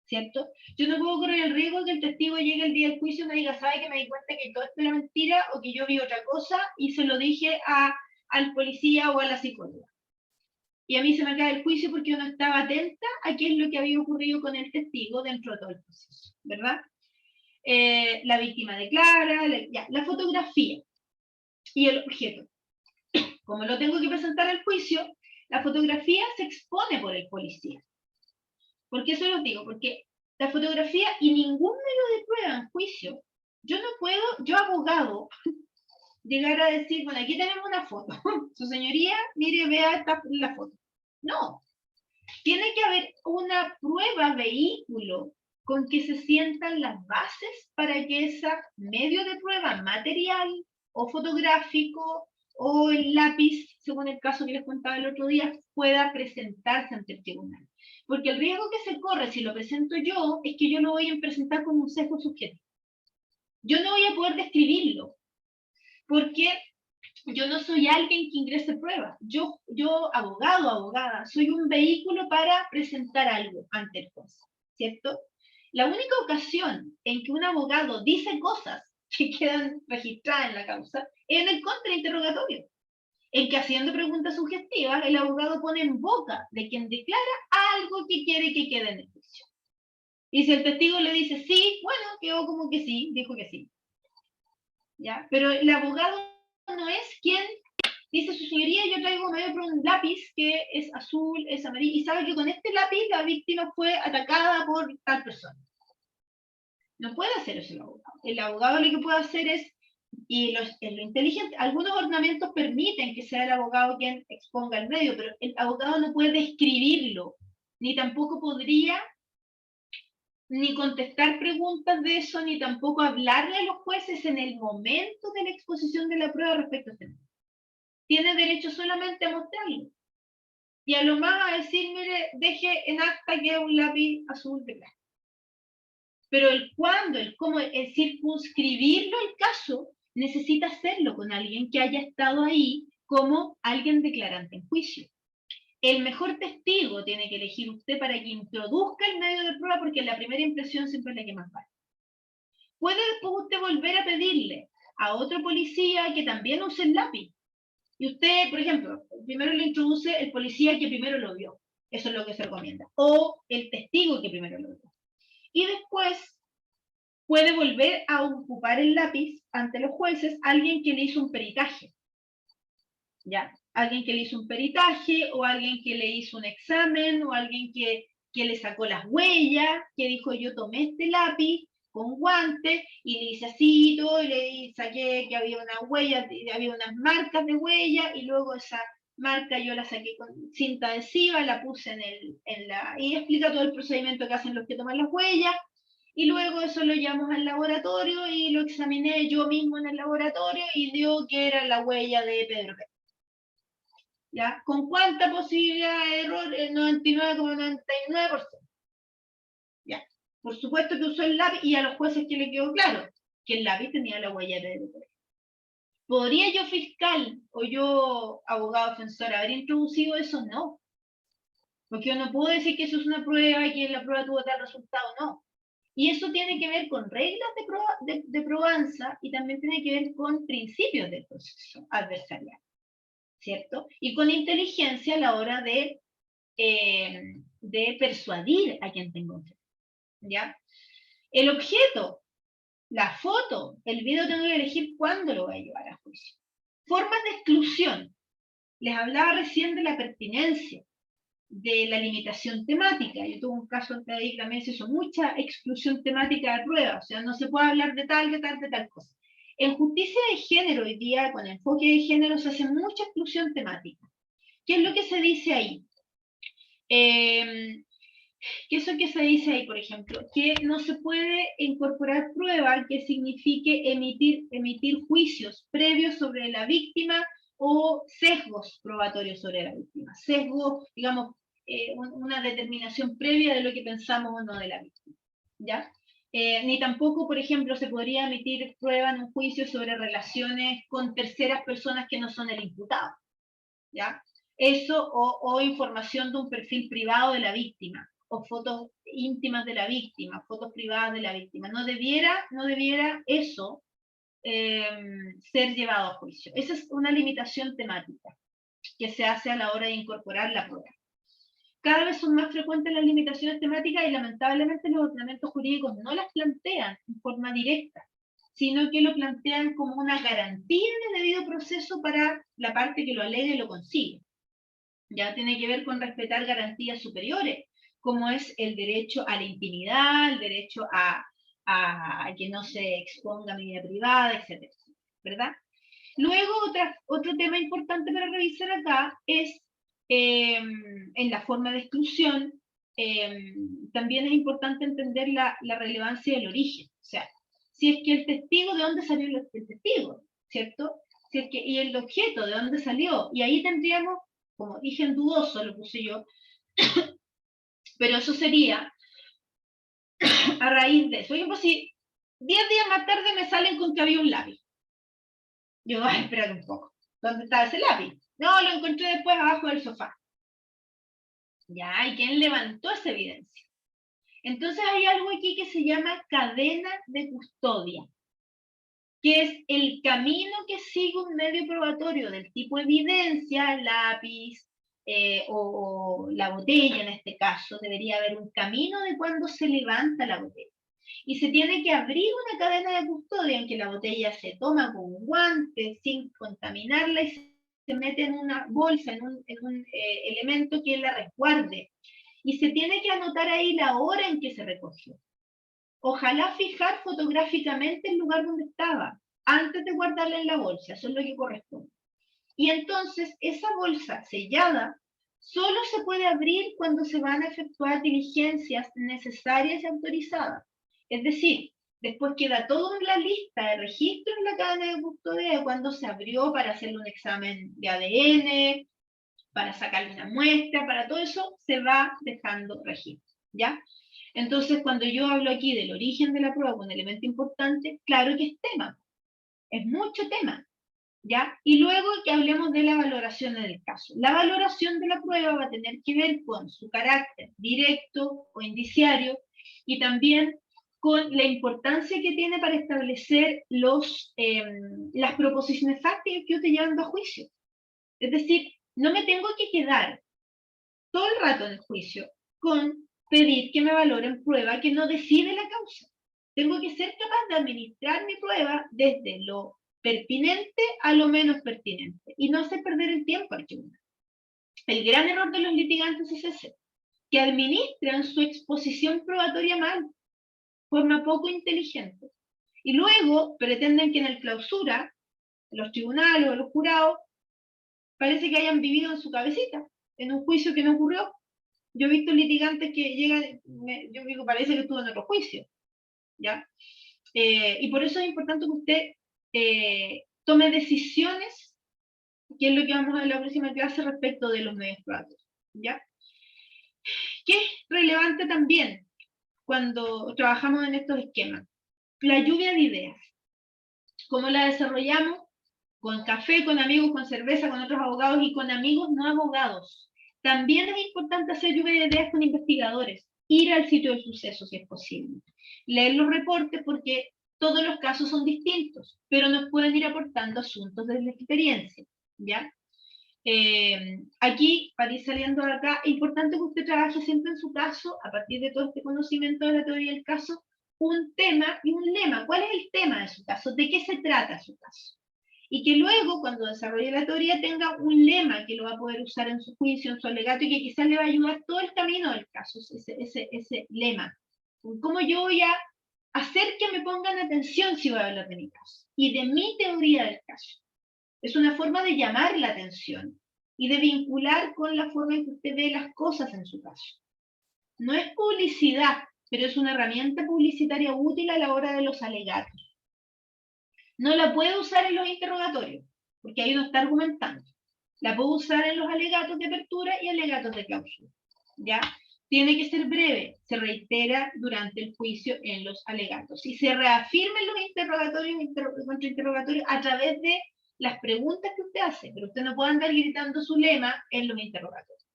¿cierto? Yo no puedo correr el riesgo que el testigo llegue el día del juicio y me diga, ¿sabe que me di cuenta que todo esto era mentira o que yo vi otra cosa y se lo dije al policía o a la psicóloga? Y a mí se me cae el juicio porque yo no estaba atenta a qué es lo que había ocurrido con el testigo dentro de todo el proceso, ¿verdad? La víctima declara, la fotografía y el objeto. Como lo tengo que presentar al juicio, la fotografía se expone por el policía. ¿Por qué eso lo digo? Porque la fotografía y ningún medio de prueba en juicio, yo no puedo, yo abogado, llegar a decir, bueno, aquí tenemos una foto, su señoría, mire, vea la foto. No, tiene que haber una prueba vehículo con que se sientan las bases para que ese medio de prueba material o fotográfico o el lápiz, según el caso que les contaba el otro día, pueda presentarse ante el tribunal. Porque el riesgo que se corre si lo presento yo es que yo lo voy a presentar como un sesgo subjetivo. Yo no voy a poder describirlo, porque yo no soy alguien que ingrese pruebas. Yo abogado, abogada, soy un vehículo para presentar algo ante el juez, ¿cierto? La única ocasión en que un abogado dice cosas que quedan registradas en la causa es en el contrainterrogatorio, en que haciendo preguntas sugestivas, el abogado pone en boca de quien declara algo que quiere que quede en el juicio. Y si el testigo le dice sí, bueno, quedó como que sí, dijo que sí. ¿Ya? Pero el abogado no es quien dice su señoría, yo traigo medio por un lápiz que es azul, es amarillo, y sabe que con este lápiz la víctima fue atacada por tal persona. No puede hacer eso el abogado. El abogado lo que puede hacer es, y en lo inteligente, algunos ornamentos permiten que sea el abogado quien exponga el medio, pero el abogado no puede describirlo, ni tampoco podría ni contestar preguntas de eso, ni tampoco hablarle a los jueces en el momento de la exposición de la prueba respecto a este tema. Tiene derecho solamente a mostrarlo. Y a lo más a decir, mire, deje en acta que es un lápiz azul de plata. Pero el cuándo, el cómo, el circunscribirlo al caso, necesita hacerlo con alguien que haya estado ahí como alguien declarante en juicio. El mejor testigo tiene que elegir usted para que introduzca el medio de prueba, porque la primera impresión siempre es la que más vale. Puede después usted volver a pedirle a otro policía que también use el lápiz. Y usted, por ejemplo, primero le introduce el policía que primero lo vio. Eso es lo que se recomienda. O el testigo que primero lo vio. Y después puede volver a ocupar el lápiz ante los jueces alguien que le hizo un peritaje. ¿Ya? Alguien que le hizo un peritaje, o alguien que le hizo un examen, o alguien que le sacó las huellas, que dijo yo tomé este lápiz con guantes y le hice así y todo, y le saqué que había unas huellas, había unas marcas de huella, y luego esa marca yo la saqué con cinta adhesiva, la puse y explica todo el procedimiento que hacen los que toman las huellas, y luego eso lo llevamos al laboratorio y lo examiné yo mismo en el laboratorio y dio que era la huella de Pedro Pérez. ¿Ya? ¿Con cuánta posibilidad de error? El 99,99%. ¿Ya? Por supuesto que usó el lápiz y a los jueces que le quedó claro que el lápiz tenía la huella de Pedro Pérez. ¿Podría yo, fiscal, o yo, abogado defensor, haber introducido eso? No. Porque yo no puedo decir que eso es una prueba y que la prueba tuvo tal resultado, no. Y eso tiene que ver con reglas de probanza y también tiene que ver con principios del proceso adversarial, ¿cierto? Y con inteligencia a la hora de persuadir a quien tengo fe, ¿ya? El objeto, la foto, el video tengo que elegir cuándo lo voy a llevar a juicio. Formas de exclusión. Les hablaba recién de la pertinencia, de la limitación temática. Yo tuve un caso antes de ahí que también se hizo mucha exclusión temática de prueba, o sea, no se puede hablar de tal cosa. En justicia de género hoy día, con enfoque de género, se hace mucha exclusión temática. ¿Qué es lo que se dice ahí? ¿Qué es lo que se dice ahí, por ejemplo? Que no se puede incorporar prueba que signifique emitir juicios previos sobre la víctima o sesgos probatorios sobre la víctima. Sesgo, digamos, una determinación previa de lo que pensamos o no de la víctima. ¿Ya? Ni tampoco, por ejemplo, se podría emitir prueba en un juicio sobre relaciones con terceras personas que no son el imputado. ¿Ya? Eso o información de un perfil privado de la víctima, o fotos íntimas de la víctima, fotos privadas de la víctima. No debiera eso ser llevado a juicio. Esa es una limitación temática que se hace a la hora de incorporar la prueba. Cada vez son más frecuentes las limitaciones temáticas y lamentablemente los ordenamientos jurídicos no las plantean en forma directa, sino que lo plantean como una garantía de debido proceso para la parte que lo alega y lo consigue. Ya tiene que ver con respetar garantías superiores, como es el derecho a la intimidad, el derecho a que no se exponga mi vida privada, etc. ¿Verdad? Luego, otro tema importante para revisar acá es en la forma de exclusión, también es importante entender la relevancia del origen. O sea, si es que el testigo, ¿de dónde salió el testigo? ¿Cierto? Si es que, y el objeto, ¿de dónde salió? Y ahí tendríamos, como dije en dudoso, lo puse yo, pero eso sería a raíz de eso. Por ejemplo, si 10 días más tarde me salen con que había un lápiz. Yo, ay, espérate un poco. ¿Dónde estaba ese lápiz? No, lo encontré después abajo del sofá. Ya, ¿y quién levantó esa evidencia? Entonces hay algo aquí que se llama cadena de custodia, que es el camino que sigue un medio probatorio del tipo evidencia, lápiz o la botella en este caso. Debería haber un camino de cuando se levanta la botella. Y se tiene que abrir una cadena de custodia en que la botella se toma con guantes sin contaminarla y se mete en una bolsa, en un elemento que la resguarde. Y se tiene que anotar ahí la hora en que se recogió. Ojalá fijar fotográficamente el lugar donde estaba, antes de guardarla en la bolsa, eso es lo que corresponde. Y entonces esa bolsa sellada solo se puede abrir cuando se van a efectuar diligencias necesarias y autorizadas. Es decir, después queda toda la lista de registros en la cadena de custodia de cuando se abrió para hacerle un examen de ADN, para sacarle una muestra, para todo eso se va dejando registro, ¿ya? Entonces, cuando yo hablo aquí del origen de la prueba, un elemento importante, claro que es tema, es mucho tema, ¿ya? Y luego que hablemos de la valoración del caso. La valoración de la prueba va a tener que ver con su carácter directo o indiciario y también con la importancia que tiene para establecer las proposiciones fácticas que yo te llevando a juicio. Es decir, no me tengo que quedar todo el rato en el juicio con pedir que me valoren prueba que no decide la causa. Tengo que ser capaz de administrar mi prueba desde lo pertinente a lo menos pertinente y no hacer perder el tiempo al tribunal. El gran error de los litigantes es ese, que administran su exposición probatoria mal, forma poco inteligente. Y luego pretenden que en el clausura, en los tribunales o los jurados, parece que hayan vivido en su cabecita, en un juicio que no ocurrió. Yo he visto litigantes que llegan, yo digo, parece que estuvo en otro juicio, ¿ya? Y por eso es importante que usted tome decisiones, que es lo que vamos a ver en la próxima clase respecto de los medios probatorios, ¿ya? ¿Qué es relevante también cuando trabajamos en estos esquemas? La lluvia de ideas. ¿Cómo la desarrollamos? Con café, con amigos, con cerveza, con otros abogados y con amigos no abogados. También es importante hacer lluvia de ideas con investigadores, ir al sitio del suceso si es posible, leer los reportes porque todos los casos son distintos, pero nos pueden ir aportando asuntos desde la experiencia, ¿ya? Aquí, para ir saliendo de acá, es importante que usted trabaje siempre en su caso, a partir de todo este conocimiento de la teoría del caso, un tema y un lema. ¿Cuál es el tema de su caso? ¿De qué se trata su caso? Y que luego, cuando desarrolle la teoría, tenga un lema que lo va a poder usar en su juicio, en su alegato, y que quizás le va a ayudar todo el camino del caso, ese lema. ¿Cómo yo voy a hacer que me pongan atención si voy a hablar de mi caso? Y de mi teoría del caso. Es una forma de llamar la atención y de vincular con la forma en que usted ve las cosas en su caso. No es publicidad, pero es una herramienta publicitaria útil a la hora de los alegatos. No la puedo usar en los interrogatorios, porque ahí no está argumentando. La puedo usar en los alegatos de apertura y alegatos de clausura, ¿ya? Tiene que ser breve, se reitera durante el juicio en los alegatos. Y se reafirma en los interrogatorios, contrainterrogatorios, a través de las preguntas que usted hace, pero usted no puede andar gritando su lema en los interrogatorios.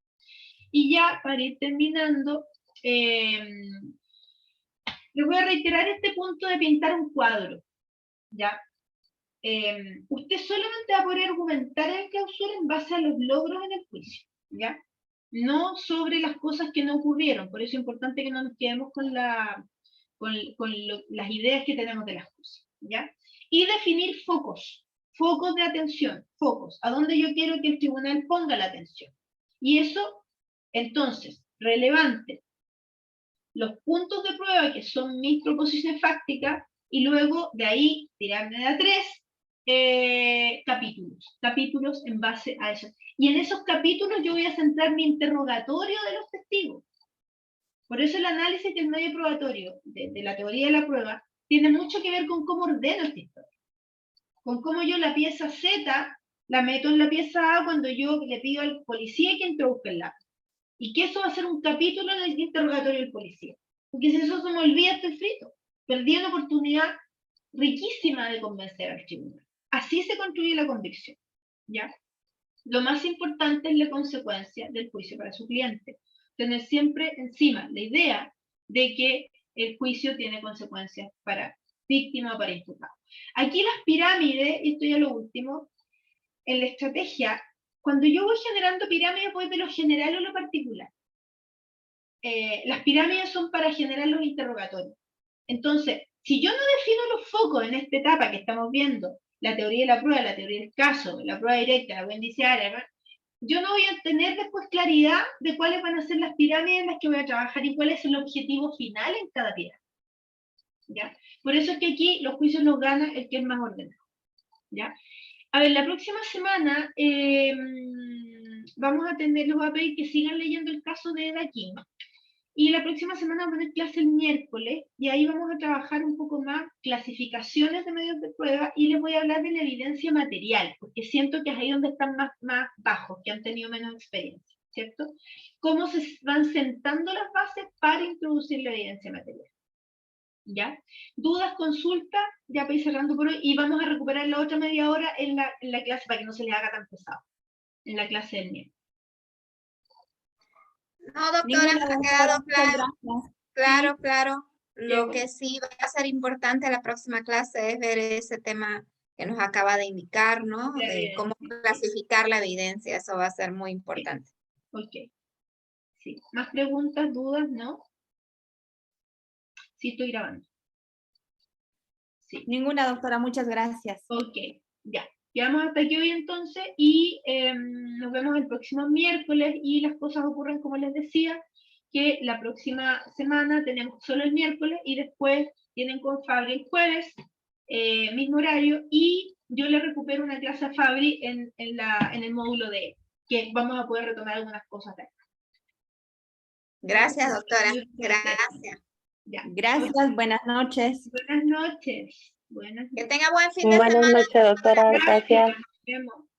Y ya, para ir terminando, les voy a reiterar este punto de pintar un cuadro, ¿ya? Usted solamente va a poder argumentar en clausura en base a los logros en el juicio, ¿ya? No sobre las cosas que no ocurrieron. Por eso es importante que no nos quedemos con las ideas que tenemos de las cosas, ¿ya? Y definir focos de atención, focos, a donde yo quiero que el tribunal ponga la atención. Y eso, entonces, relevante, los puntos de prueba que son mis proposiciones fácticas, y luego de ahí tirarme de a 3 capítulos en base a eso. Y en esos capítulos yo voy a centrar mi interrogatorio de los testigos. Por eso el análisis del medio probatorio, de la teoría de la prueba, tiene mucho que ver con cómo ordeno esta historia. Con cómo yo la pieza Z la meto en la pieza A cuando yo le pido al policía que introduzca el lápiz. Y que eso va a ser un capítulo en el interrogatorio del policía. Porque si eso se me olvida, estoy frito. Perdí una oportunidad riquísima de convencer al tribunal. Así se construye la convicción, ¿ya? Lo más importante es la consecuencia del juicio para su cliente. Tener siempre encima la idea de que el juicio tiene consecuencias para víctima o para imputado. Aquí las pirámides, y esto ya lo último, en la estrategia, cuando yo voy generando pirámides, voy de lo general o lo particular. Las pirámides son para generar los interrogatorios. Entonces, si yo no defino los focos en esta etapa que estamos viendo, la teoría y la prueba, la teoría del caso, la prueba directa, la prueba indiciaria, ¿no? Yo no voy a tener después claridad de cuáles van a ser las pirámides en las que voy a trabajar y cuál es el objetivo final en cada pirámide. ¿Ya? Por eso es que aquí los juicios los gana el que es más ordenado. ¿Ya? A ver, la próxima semana vamos a tener, les voy a pedir que sigan leyendo el caso de Eda Kim. Y la próxima semana vamos a tener clase el miércoles y ahí vamos a trabajar un poco más clasificaciones de medios de prueba y les voy a hablar de la evidencia material, porque siento que es ahí donde están más bajos, que han tenido menos experiencia, ¿cierto? Cómo se van sentando las bases para introducir la evidencia material. ¿Ya? Dudas, consultas, ya para ir cerrando por hoy, y vamos a recuperar la otra media hora en la clase para que no se les haga tan pesado, en la clase del miércoles. No, doctora, me ha quedado claro. Claro, Sí. claro. Lo bueno. que sí va a ser importante en la próxima clase es ver ese tema que nos acaba de indicar, ¿no? La De cómo evidencia. clasificar la evidencia. Eso va a ser muy importante. Ok. Sí. ¿Más preguntas, dudas, no? Sí, estoy grabando. Sí. Ninguna, doctora, muchas gracias. Ok, ya. Quedamos hasta aquí hoy entonces y nos vemos el próximo miércoles y las cosas ocurren como les decía, que la próxima semana tenemos solo el miércoles y después tienen con Fabri el jueves, mismo horario, y yo le recupero una clase a Fabri en el módulo D, que vamos a poder retomar algunas cosas de acá. Gracias, doctora. Muchas gracias. Gracias. Ya. Gracias, buenas noches. Buenas noches. Buenas Que noches. tenga buen fin de Buenas semana. noches, doctora. Gracias. Nos vemos.